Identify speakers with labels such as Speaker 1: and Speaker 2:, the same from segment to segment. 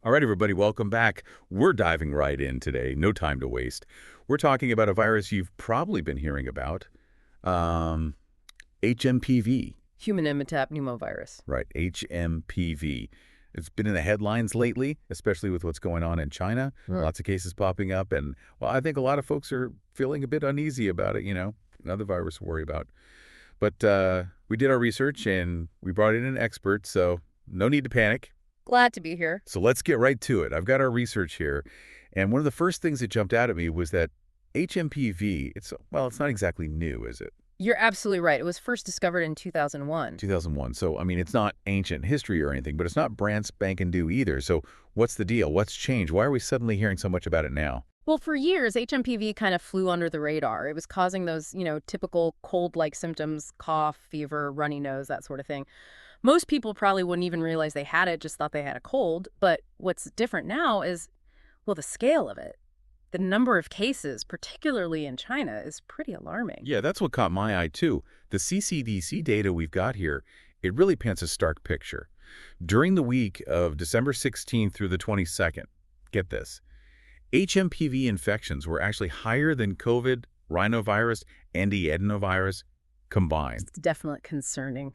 Speaker 1: All right, everybody, welcome back. We're diving right in today. No time to waste. We're talking about a virus you've probably been hearing about, um, HMPV.
Speaker 2: Human Metapneumovirus.
Speaker 1: Right, HMPV. It's been in the headlines lately, especially with what's going on in China.
Speaker 2: Right.
Speaker 1: Lots of cases popping up, and, well, I think a lot of folks are feeling a bit uneasy about it, another virus to worry about. But we did our research, and we brought in an expert, so no need to panic.
Speaker 2: Glad to be here.
Speaker 1: So let's get right to it. I've got our research here, and one of the first things that jumped out at me was that HMPV, it's not exactly new, is it?
Speaker 2: You're absolutely right. It was first discovered in 2001.
Speaker 1: 2001. So, I mean, it's not ancient history or anything, but it's not brand spanking new either. So what's the deal? What's changed? Why are we suddenly hearing so much about it now?
Speaker 2: Well, for years, HMPV kind of flew under the radar. It was causing those, typical cold-like symptoms, cough, fever, runny nose, that sort of thing. Most people probably wouldn't even realize they had it, just thought they had a cold. But what's different now is, well, the scale of it. The number of cases, particularly in China, is pretty alarming.
Speaker 1: Yeah, that's what caught my eye, too. The CCDC data we've got here, it really paints a stark picture. During the week of December 16th through the 22nd, get this, HMPV infections were actually higher than COVID, rhinovirus, and the adenovirus combined.
Speaker 2: It's definitely concerning.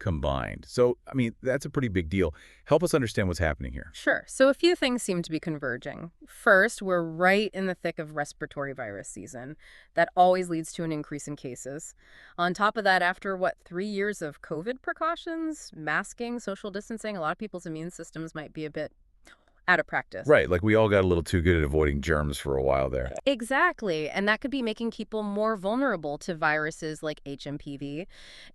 Speaker 1: So, I mean, that's a pretty big deal. Help us understand what's happening here.
Speaker 2: Sure. So a few things seem to be converging. First, we're right in the thick of respiratory virus season. That always leads to an increase in cases. On top of that, after, 3 years of COVID precautions, masking, social distancing, a lot of people's immune systems might be a bit out of practice.
Speaker 1: Right, like we all got a little too good at avoiding germs for a while there.
Speaker 2: Exactly. And that could be making people more vulnerable to viruses like HMPV.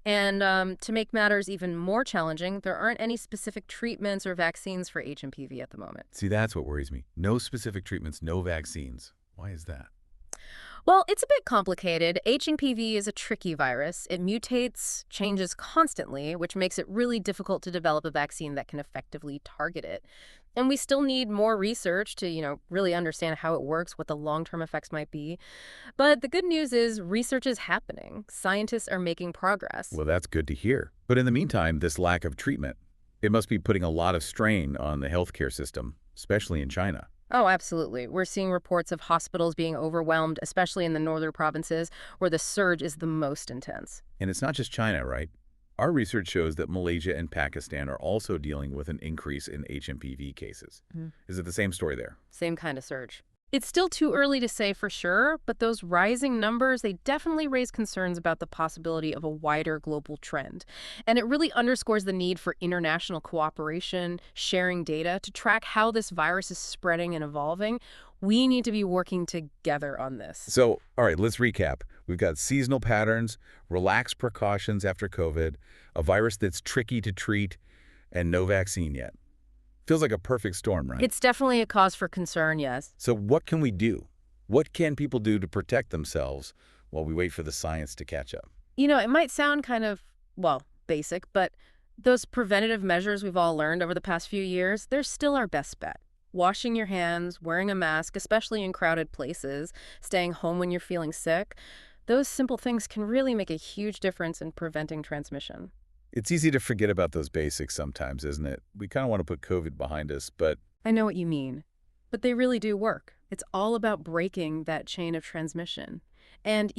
Speaker 2: And to make matters even more challenging, there aren't any specific treatments or vaccines for HMPV at the moment.
Speaker 1: See, that's what worries me. No specific treatments, no vaccines. Why is that?
Speaker 2: Well, it's a bit complicated. HMPV is a tricky virus. It mutates, changes constantly, which makes it really difficult to develop a vaccine that can effectively target it. And we still need more research to, really understand how it works, what the long-term effects might be. But the good news is research is happening. Scientists are making progress.
Speaker 1: Well, that's good to hear. But in the meantime, this lack of treatment, it must be putting a lot of strain on the healthcare system, especially in China.
Speaker 2: Oh, absolutely. We're seeing reports of hospitals being overwhelmed, especially in the northern provinces, where the surge is the most intense.
Speaker 1: And it's not just China, right? Our research shows that Malaysia and Pakistan are also dealing with an increase in HMPV cases. Is it the same story there?
Speaker 2: Same kind of surge. It's still too early to say for sure, but those rising numbers, they definitely raise concerns about the possibility of a wider global trend. And it really underscores the need for international cooperation, sharing data to track how this virus is spreading and evolving. We need to be working together on this.
Speaker 1: So, all right, let's recap. We've got seasonal patterns, relaxed precautions after COVID, a virus that's tricky to treat, and no vaccine yet. Feels like a perfect storm, right?
Speaker 2: It's definitely a cause for concern, yes.
Speaker 1: So what can we do? What can people do to protect themselves while we wait for the science to catch up?
Speaker 2: It might sound kind of, basic, but those preventative measures we've all learned over the past few years, they're still our best bet. Washing your hands, wearing a mask, especially in crowded places, staying home when you're feeling sick, those simple things can really make a huge difference in preventing transmission.
Speaker 1: It's easy to forget about those basics sometimes, isn't it? We kind of want to put COVID behind us, but
Speaker 2: I know what you mean, but they really do work. It's all about breaking that chain of transmission. And,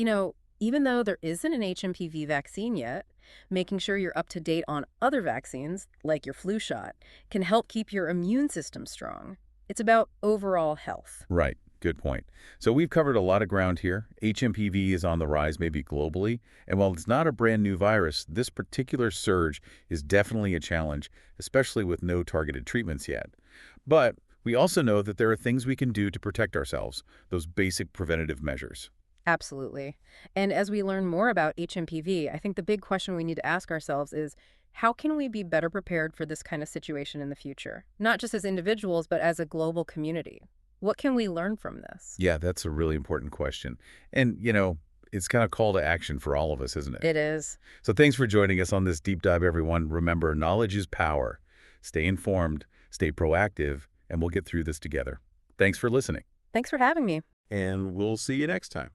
Speaker 2: even though there isn't an HMPV vaccine yet, making sure you're up to date on other vaccines, like your flu shot, can help keep your immune system strong. It's about overall health.
Speaker 1: right, good point. So we've covered a lot of ground here. HMPV is on the rise, maybe globally, and while it's not a brand new virus, this particular surge is definitely a challenge, especially with no targeted treatments yet. But we also know that there are things we can do to protect ourselves, those basic preventative measures.
Speaker 2: Absolutely. And as we learn more about HMPV, I think the big question we need to ask ourselves is, how can we be better prepared for this kind of situation in the future? Not just as individuals, but as a global community. What can we learn from this?
Speaker 1: Yeah, that's a really important question. And, it's kind of call to action for all of us, isn't it?
Speaker 2: It is.
Speaker 1: So thanks for joining us on this deep dive, everyone. Remember, knowledge is power. Stay informed, stay proactive, and we'll get through this together. Thanks for listening.
Speaker 2: Thanks for having me.
Speaker 1: And we'll see you next time.